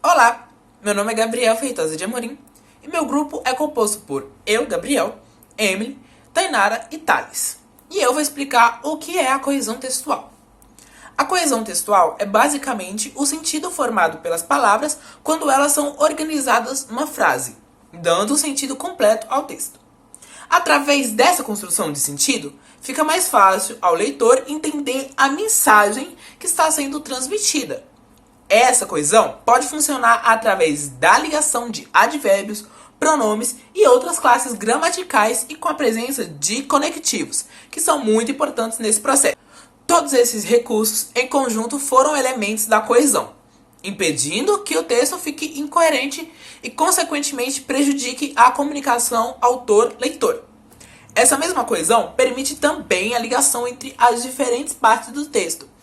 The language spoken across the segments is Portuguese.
Olá, meu nome é Gabriel Feitosa de Amorim e meu grupo é composto por eu, Gabriel, Emily, Tainara e Thales. E eu vou explicar o que é a coesão textual. A coesão textual é basicamente o sentido formado pelas palavras quando elas são organizadas numa frase, dando um sentido completo ao texto. Através dessa construção de sentido, fica mais fácil ao leitor entender a mensagem que está sendo transmitida. Essa coesão pode funcionar através da ligação de advérbios, pronomes e outras classes gramaticais e com a presença de conectivos, que são muito importantes nesse processo. Todos esses recursos em conjunto foram elementos da coesão, impedindo que o texto fique incoerente e, consequentemente, prejudique a comunicação autor-leitor. Essa mesma coesão permite também a ligação entre as diferentes partes do texto.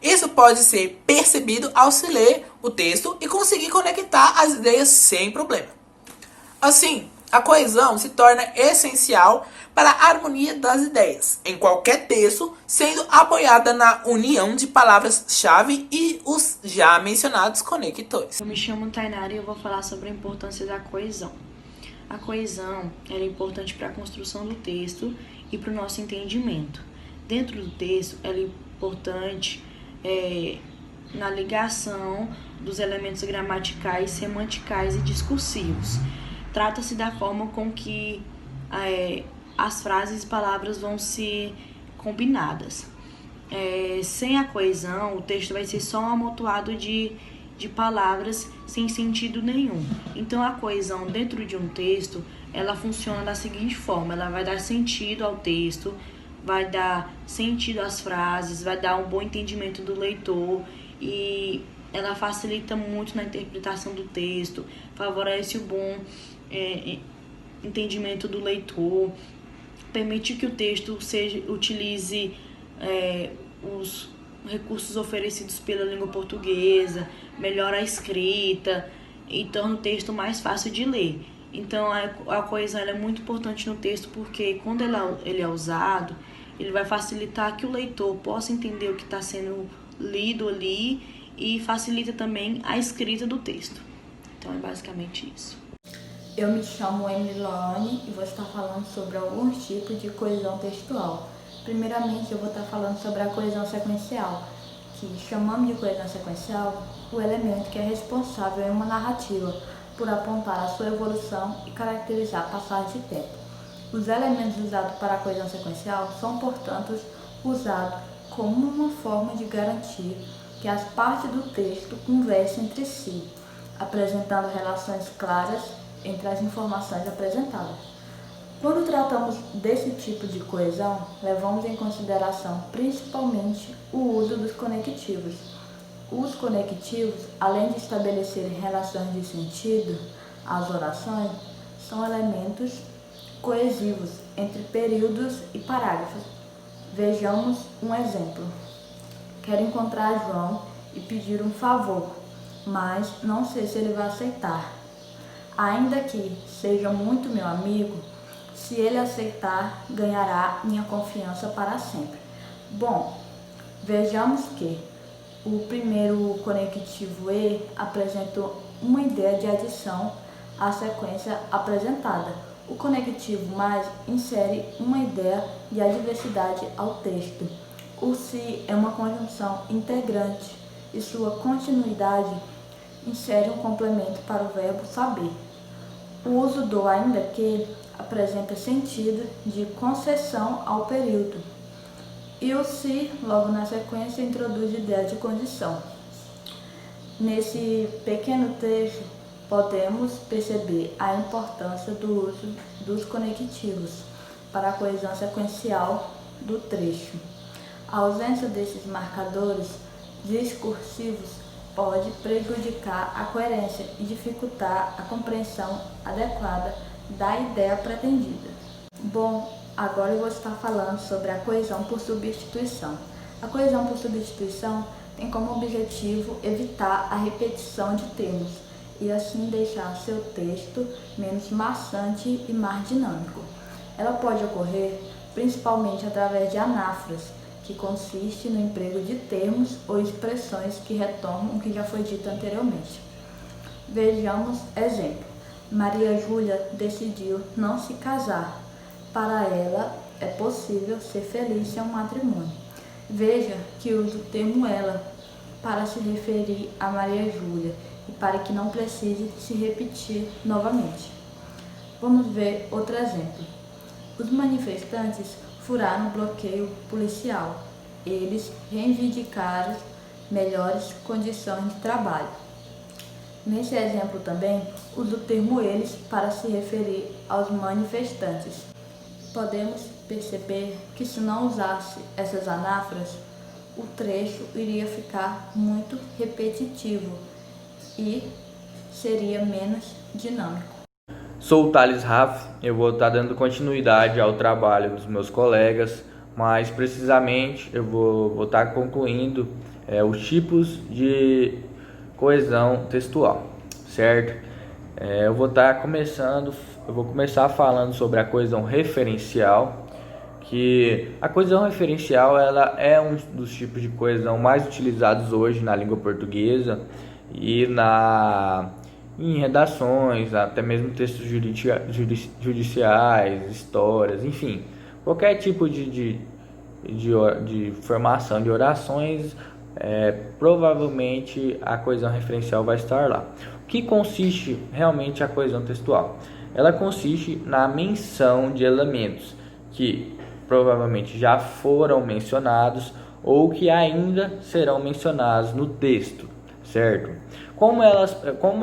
Isso pode ser percebido ao se ler o texto e conseguir conectar as ideias sem problema. Assim, a coesão se torna essencial para a harmonia das ideias em qualquer texto, sendo apoiada na união de palavras-chave e os já mencionados conectores. Eu me chamo Tainara e eu vou falar sobre a importância da coesão. A coesão é importante para a construção do texto e para o nosso entendimento. Dentro do texto, ela é importante na ligação dos elementos gramaticais, semanticais e discursivos. Trata-se da forma com que as frases e palavras vão se combinadas. Sem a coesão, o texto vai ser só um amontoado de palavras sem sentido nenhum. Então, a coesão dentro de um texto, ela funciona da seguinte forma: ela vai dar sentido ao texto, vai dar sentido às frases, vai dar um bom entendimento do leitor e ela facilita muito na interpretação do texto, favorece o bom entendimento do leitor, permite que o texto utilize os recursos oferecidos pela língua portuguesa, melhora a escrita e torna o texto mais fácil de ler. Então, a coesão é muito importante no texto porque quando ele é usado, ele vai facilitar que o leitor possa entender o que está sendo lido ali e facilita também a escrita do texto. Então, é basicamente isso. Eu me chamo Emily Loane e vou estar falando sobre alguns tipos de coesão textual. Primeiramente, eu vou estar falando sobre a coesão sequencial, que chamamos de coesão sequencial o elemento que é responsável em uma narrativa por apontar a sua evolução e caracterizar a passagem de tempo. Os elementos usados para a coesão sequencial são, portanto, usados como uma forma de garantir que as partes do texto conversem entre si, apresentando relações claras entre as informações apresentadas. Quando tratamos desse tipo de coesão, levamos em consideração principalmente o uso dos conectivos. Os conectivos, além de estabelecerem relações de sentido às orações, são elementos coesivos entre períodos e parágrafos. Vejamos um exemplo. Quero encontrar João e pedir um favor, mas não sei se ele vai aceitar. Ainda que seja muito meu amigo, se ele aceitar, ganhará minha confiança para sempre. Bom, vejamos que o primeiro conectivo E apresentou uma ideia de adição à sequência apresentada. O conectivo mais insere uma ideia de adversidade ao texto. O se é uma conjunção integrante e sua continuidade insere um complemento para o verbo saber. O uso do ainda que apresenta sentido de concessão ao período. E o se, logo na sequência, introduz ideia de condição. Nesse pequeno trecho, podemos perceber a importância do uso dos conectivos para a coesão sequencial do trecho. A ausência desses marcadores discursivos pode prejudicar a coerência e dificultar a compreensão adequada da ideia pretendida. Bom, agora eu vou estar falando sobre a coesão por substituição. A coesão por substituição tem como objetivo evitar a repetição de termos e assim deixar seu texto menos maçante e mais dinâmico. Ela pode ocorrer principalmente através de anáforas, que consiste no emprego de termos ou expressões que retomam o que já foi dito anteriormente. Vejamos exemplo. Maria Júlia decidiu não se casar. Para ela, é possível ser feliz sem um matrimônio. Veja que uso o termo ela para se referir a Maria Júlia e para que não precise se repetir novamente. Vamos ver outro exemplo. Os manifestantes furaram o bloqueio policial. Eles reivindicaram melhores condições de trabalho. Nesse exemplo também, uso o termo eles para se referir aos manifestantes. Podemos perceber que se não usasse essas anáforas, o trecho iria ficar muito repetitivo e seria menos dinâmico. Sou o Thales Raff, eu vou estar dando continuidade ao trabalho dos meus colegas, mais precisamente eu vou estar concluindo os tipos de coesão textual, certo? Eu vou começar falando sobre a coesão referencial, que a coesão referencial ela é um dos tipos de coesão mais utilizados hoje na língua portuguesa e em redações, até mesmo textos judiciais, histórias, enfim, qualquer tipo de formação de orações, provavelmente a coesão referencial vai estar lá. O que consiste realmente a coesão textual? Ela consiste na menção de elementos que provavelmente já foram mencionados ou que ainda serão mencionados no texto, certo? Como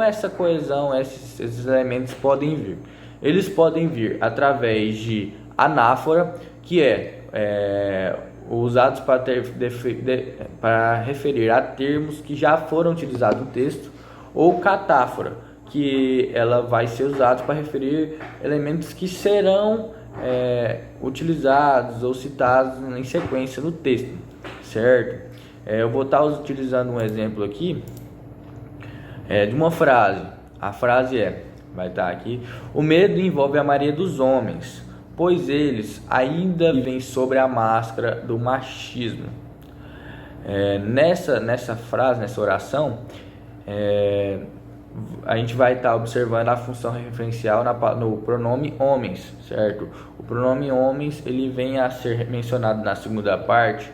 essa coesão, esses elementos podem vir? Eles podem vir através de anáfora, que usados para referir a termos que já foram utilizados no texto, ou catáfora, que ela vai ser usada para referir elementos que serão utilizados ou citados em sequência no texto, certo? Eu vou estar utilizando um exemplo aqui de uma frase. A frase vai estar aqui: o medo envolve a maioria dos homens, pois eles ainda vivem sobre a máscara do machismo. Nessa frase, nessa oração, a gente vai estar observando a função referencial no pronome homens, certo? O pronome homens ele vem a ser mencionado na segunda parte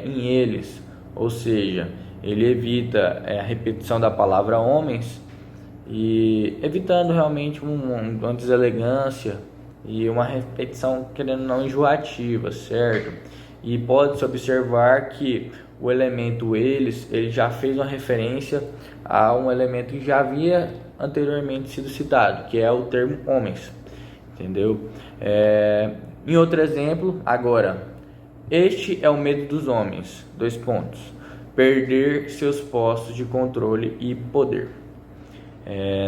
em eles, ou seja, ele evita a repetição da palavra homens e evitando realmente uma deselegância e uma repetição querendo não enjoativa, certo? E pode-se observar que o elemento eles, ele já fez uma referência a um elemento que já havia anteriormente sido citado, que é o termo homens, entendeu? Em outro exemplo, agora, este é o medo dos homens, : perder seus postos de controle e poder.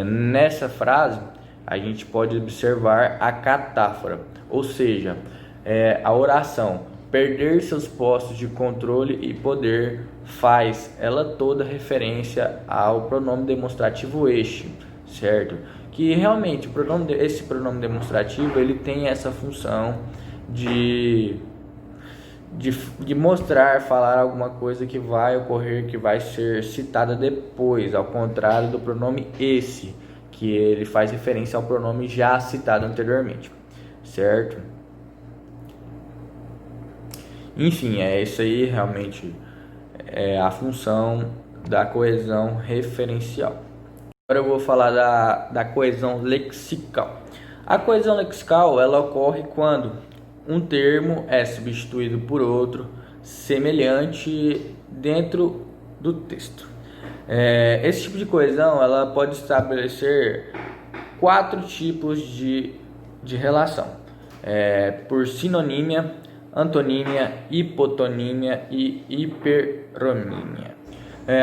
Nessa frase, a gente pode observar a catáfora, ou seja, a oração perder seus postos de controle e poder faz ela toda referência ao pronome demonstrativo este, certo? Que realmente esse pronome demonstrativo ele tem essa função de mostrar, falar alguma coisa que vai ocorrer, que vai ser citada depois, ao contrário do pronome esse, que ele faz referência ao pronome já citado anteriormente, certo? Enfim, isso aí realmente é a função da coesão referencial. Agora eu vou falar da coesão lexical. A coesão lexical ela ocorre quando um termo é substituído por outro semelhante dentro do texto. Esse tipo de coesão ela pode estabelecer 4 tipos de relação: por sinonímia, antonímia, hipotonímia e hiperonímia.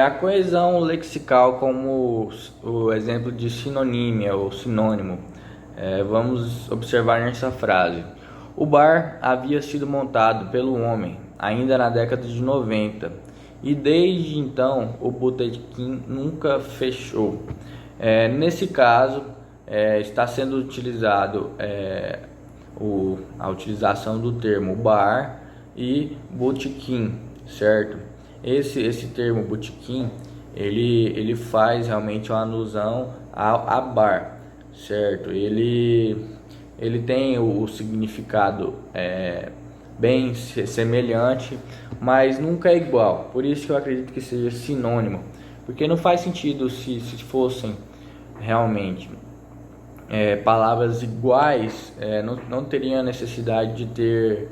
A coesão lexical, como o exemplo de sinonímia ou sinônimo, vamos observar nessa frase: o bar havia sido montado pelo homem ainda na década de 90 e desde então o botequim nunca fechou. Nesse caso, está sendo utilizado a utilização do termo bar e botequim, certo? Esse termo botequim ele faz realmente uma alusão a bar, certo? Ele tem o significado bem semelhante, mas nunca é igual. Por isso que eu acredito que seja sinônimo, porque não faz sentido se fossem realmente palavras iguais, não teria necessidade de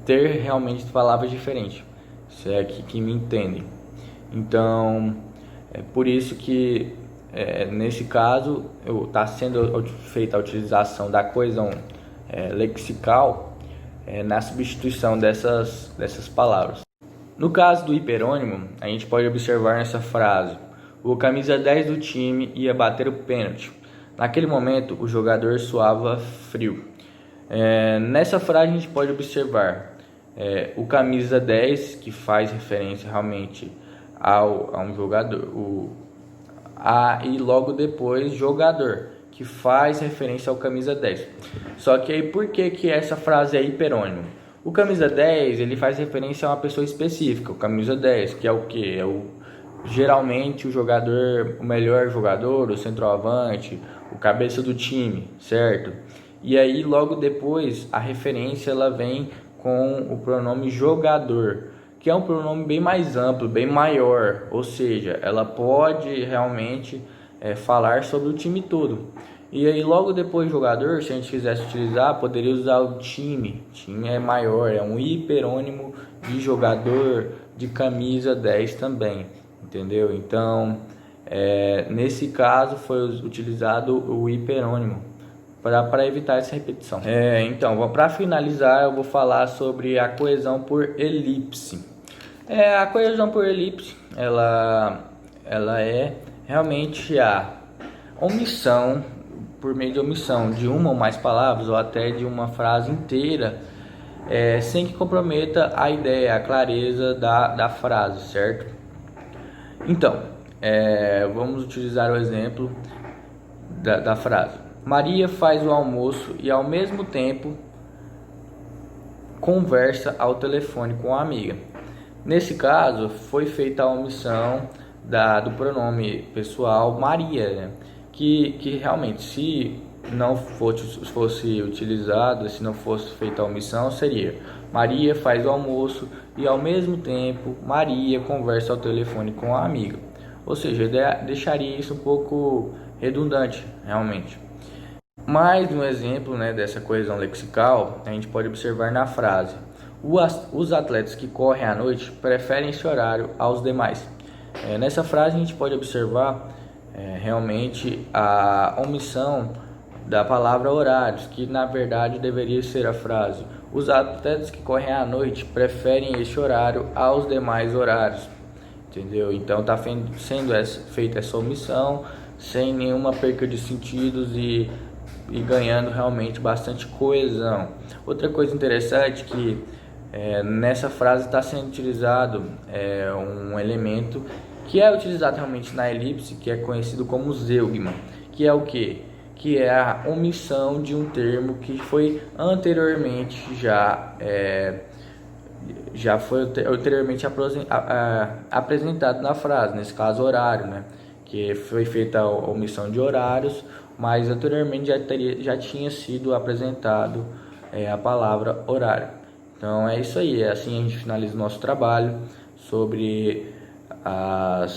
ter realmente palavras diferentes, se é que me entendem. Então, é por isso que nesse caso está sendo feita a utilização da coesão lexical na substituição dessas palavras. No caso do hiperônimo, a gente pode observar nessa frase: o camisa 10 do time ia bater o pênalti. Naquele momento, o jogador suava frio. Nessa frase a gente pode observar o camisa 10, que faz referência realmente a um jogador, e logo depois jogador, que faz referência ao camisa 10. Só que aí por que essa frase é hiperônimo? O camisa 10 ele faz referência a uma pessoa específica, o camisa 10, que é o que? Geralmente o jogador, o melhor jogador, o centroavante, o cabeça do time, certo? E aí logo depois a referência ela vem com o pronome jogador, que é um pronome bem mais amplo, bem maior, ou seja, ela pode realmente falar sobre o time todo. E aí logo depois jogador, se a gente quisesse utilizar, poderia usar o time. Time é maior, é um hiperônimo de jogador, de camisa 10 também, entendeu? Então, nesse caso foi utilizado o hiperônimo para evitar essa repetição. Então, para finalizar, eu vou falar sobre a coesão por elipse. A coesão por elipse, ela é realmente a omissão, por meio de omissão de uma ou mais palavras ou até de uma frase inteira, sem que comprometa a ideia, a clareza da frase, certo? Então, vamos utilizar o exemplo da frase: Maria faz o almoço e ao mesmo tempo conversa ao telefone com a amiga. Nesse caso, foi feita a omissão do pronome pessoal Maria, né? Que realmente, se não fosse utilizado, se não fosse feita a omissão, seria: Maria faz o almoço e ao mesmo tempo Maria conversa ao telefone com a amiga. Ou seja, deixaria isso um pouco redundante, realmente. Mais um exemplo, né, dessa coesão lexical, a gente pode observar na frase: os atletas que correm à noite preferem esse horário aos demais. Nessa frase a gente pode observar realmente a omissão da palavra horários, que na verdade deveria ser a frase: os atletas que correm à noite preferem esse horário aos demais horários, entendeu? Então está sendo feita essa omissão sem nenhuma perca de sentidos e ganhando realmente bastante coesão. Outra coisa interessante é que nessa frase está sendo utilizado um elemento que é utilizado realmente na elipse, que é conhecido como zeugma, que é o quê? Que é a omissão de um termo que foi anteriormente apresentado na frase, nesse caso horário, né? Que foi feita a omissão de horários, mas anteriormente já tinha sido apresentado a palavra horário. Então é isso aí, assim a gente finaliza o nosso trabalho sobre a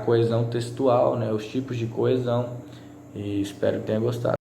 coesão textual, né, os tipos de coesão, e espero que tenha gostado.